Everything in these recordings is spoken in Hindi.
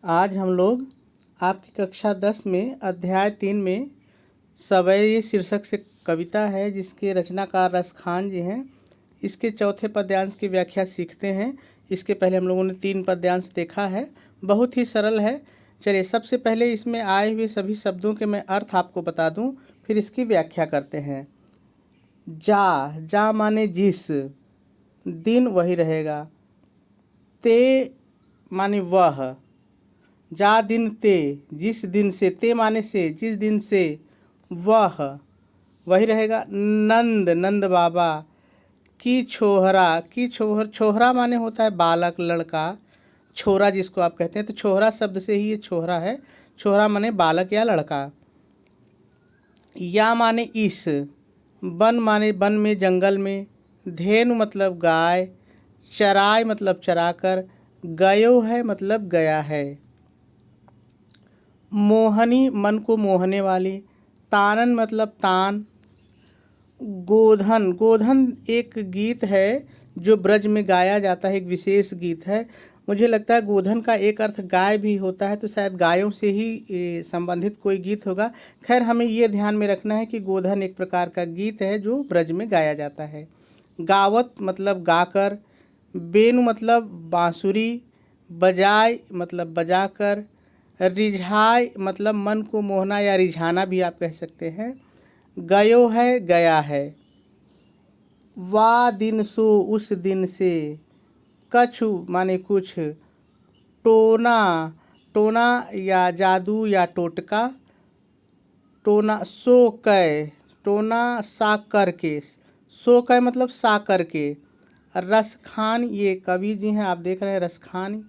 आज हम लोग आपकी कक्षा 10 में अध्याय 3 में सवैये शीर्षक से कविता है जिसके रचनाकार रसखान जी हैं। इसके चौथे पद्यांश की व्याख्या सीखते हैं। इसके पहले हम लोगों ने 3 पद्यांश देखा है, बहुत ही सरल है। चलिए सबसे पहले इसमें आए हुए सभी शब्दों के मैं अर्थ आपको बता दूं, फिर इसकी व्याख्या करते हैं। जा माने जिस दिन वही रहेगा, ते माने वह, जा दिन ते जिस दिन से, ते माने से, जिस दिन से, वह वही रहेगा। नंद नंद बाबा, की छोहरा, की छोहरा माने होता है बालक, लड़का, छोरा जिसको आप कहते हैं, तो छोहरा शब्द से ही ये छोहरा है। छोहरा माने बालक या लड़का। या माने इस, बन माने वन में, जंगल में, धेनु मतलब गाय, चराय मतलब चराकर, गयो है मतलब गया है। मोहनी मन को मोहने वाली, तानन मतलब तान। गोधन, गोधन एक गीत है जो ब्रज में गाया जाता है, एक विशेष गीत है। मुझे लगता है गोधन का एक अर्थ गाय भी होता है, तो शायद गायों से ही संबंधित कोई गीत होगा। खैर हमें ये ध्यान में रखना है कि गोधन एक प्रकार का गीत है जो ब्रज में गाया जाता है। गावत मतलब गाकर, बेनु मतलब बांसुरी, बजाय मतलब बजाकर, रिझाय मतलब मन को मोहना या रिझाना भी आप कह सकते हैं। गयो है गया है। वा दिन सो उस दिन से, कछु माने कुछ, टोना, टोना या जादू या टोटका, टोना सो कै, टोना सा करके, सो कै मतलब सा करके। रसखान ये कवि जी हैं, आप देख रहे हैं रसखान।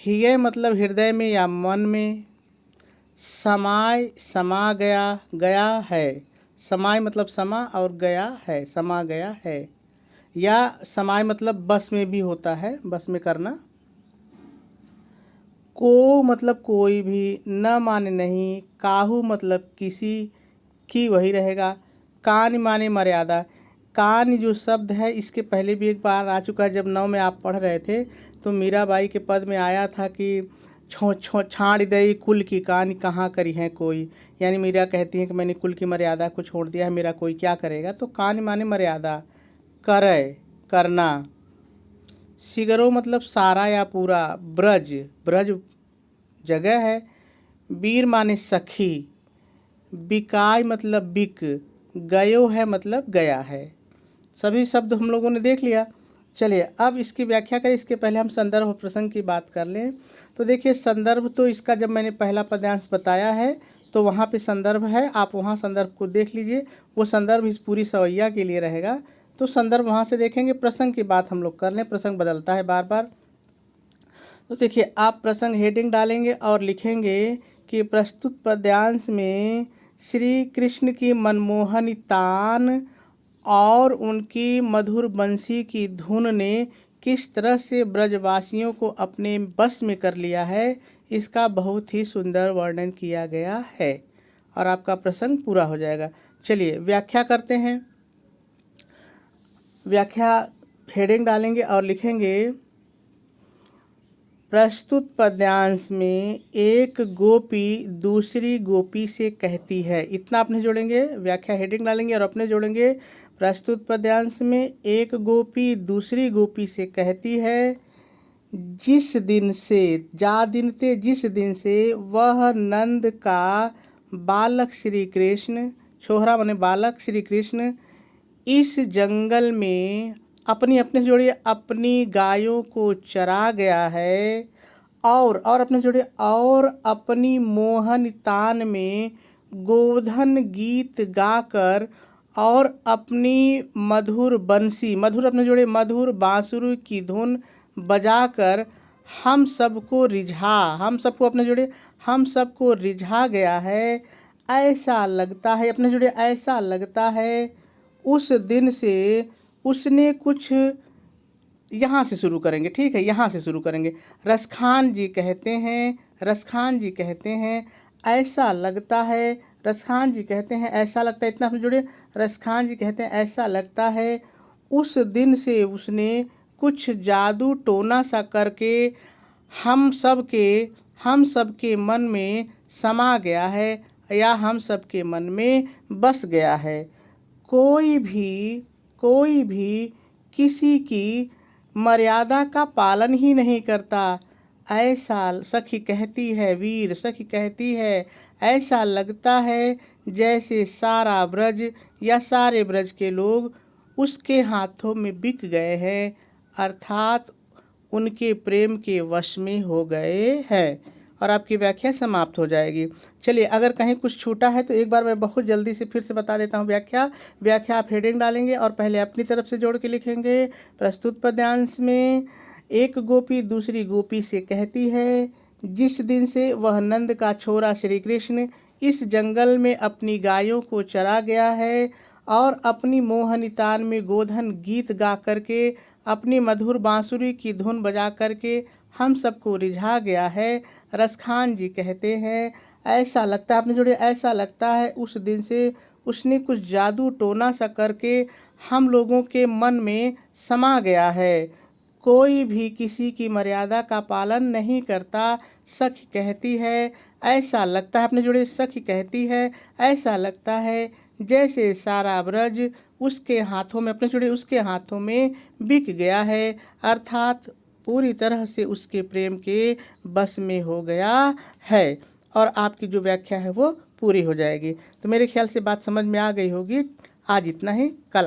हिय मतलब हृदय में या मन में। समाय समा गया, गया है, समाय मतलब समा और गया है, समा गया है। या समाय मतलब बस में भी होता है, बस में करना। को मतलब कोई भी, न माने नहीं, काहू मतलब किसी, की वही रहेगा। कान माने मर्यादा। कान जो शब्द है इसके पहले भी एक बार आ चुका है, जब 9 में आप पढ़ रहे थे तो मीराबाई के पद में आया था कि छाड़ दई कुल की कान कहाँ करी है कोई, यानी मीरा कहती है कि मैंने कुल की मर्यादा को छोड़ दिया है, मेरा कोई क्या करेगा। तो कान माने मर्यादा, करे करना। सिगरो मतलब सारा या पूरा, ब्रज, ब्रज जगह है। वीर माने सखी, बिकाय मतलब बिक, गयो है मतलब गया है। सभी शब्द हम लोगों ने देख लिया। चलिए अब इसकी व्याख्या करें। इसके पहले हम संदर्भ प्रसंग की बात कर लें। तो देखिए संदर्भ तो इसका जब मैंने पहला पद्यांश बताया है तो वहाँ पे संदर्भ है, आप वहाँ संदर्भ को देख लीजिए। वो संदर्भ इस पूरी सवैया के लिए रहेगा, तो संदर्भ वहाँ से देखेंगे। प्रसंग की बात हम लोग कर लें, प्रसंग बदलता है बार बार। तो देखिए आप प्रसंग हेडिंग डालेंगे और लिखेंगे कि प्रस्तुत पद्यांश में श्री कृष्ण की मनमोहन तान और उनकी मधुर बंसी की धुन ने किस तरह से ब्रजवासियों को अपने बस में कर लिया है, इसका बहुत ही सुंदर वर्णन किया गया है और आपका प्रसंग पूरा हो जाएगा। चलिए व्याख्या करते हैं। व्याख्या हेडिंग डालेंगे और लिखेंगे प्रस्तुत पद्यांश में एक गोपी दूसरी गोपी से कहती है, इतना अपने जोड़ेंगे। व्याख्या हेडिंग डालेंगे और अपने जोड़ेंगे। प्रस्तुत पद्यांश में एक गोपी दूसरी गोपी से कहती है, जिस दिन से, जा दिन ते जिस दिन से, वह नंद का बालक श्री कृष्ण, छोहरा माने बालक श्री कृष्ण, इस जंगल में अपनी, अपने जोड़िए, अपनी गायों को चरा गया है। और अपने जोड़िए, और अपनी मोहन तान में गोधन गीत गाकर और अपनी मधुर बंसी, मधुर अपने जोड़िए, मधुर बांसुरी की धुन बजाकर हम सबको रिझा, हम सबको अपने जोड़िए, हम सबको रिझा गया है। ऐसा लगता है, अपने जोड़िए, ऐसा लगता है उस दिन से उसने कुछ, यहाँ से शुरू करेंगे, ठीक है, यहाँ से शुरू करेंगे। रसखान जी कहते हैं, रसखान जी कहते हैं ऐसा लगता है, रसखान जी कहते हैं ऐसा लगता है, इतना अपने जुड़े। रसखान जी कहते हैं ऐसा लगता है उस दिन से उसने कुछ जादू टोना सा करके हम सब के हम सबके मन में समा गया है या हम सबके मन में बस गया है। कोई भी किसी की मर्यादा का पालन ही नहीं करता। ऐसा सखी कहती है, वीर सखी कहती है, ऐसा लगता है जैसे सारा ब्रज या सारे ब्रज के लोग उसके हाथों में बिक गए हैं, अर्थात उनके प्रेम के वश में हो गए हैं। और आपकी व्याख्या समाप्त हो जाएगी। चलिए, अगर कहीं कुछ छूटा है तो एक बार मैं बहुत जल्दी से फिर से बता देता हूँ व्याख्या आप हेडिंग डालेंगे और पहले अपनी तरफ से जोड़ के लिखेंगे। प्रस्तुत पद्यांश में एक गोपी दूसरी गोपी से कहती है, जिस दिन से वह नंद का छोरा श्री कृष्ण इस जंगल में अपनी गायों को चरा गया है और अपनी मोहनी तान में गोधन गीत गा करके, अपनी मधुर बांसुरी की धुन बजा करके हम सबको रिझा गया है। रसखान जी कहते हैं, ऐसा लगता है, आपने जोड़े ऐसा लगता है उस दिन से उसने कुछ जादू टोना सा करके हम लोगों के मन में समा गया है। कोई भी किसी की मर्यादा का पालन नहीं करता। सखी कहती है, ऐसा लगता है, अपने जोड़े सखी कहती है, ऐसा लगता है जैसे सारा ब्रज उसके हाथों में, अपने जोड़े उसके हाथों में बिक गया है, अर्थात पूरी तरह से उसके प्रेम के बस में हो गया है। और आपकी जो व्याख्या है वो पूरी हो जाएगी। तो मेरे ख्याल से बात समझ में आ गई होगी। आज इतना ही। कल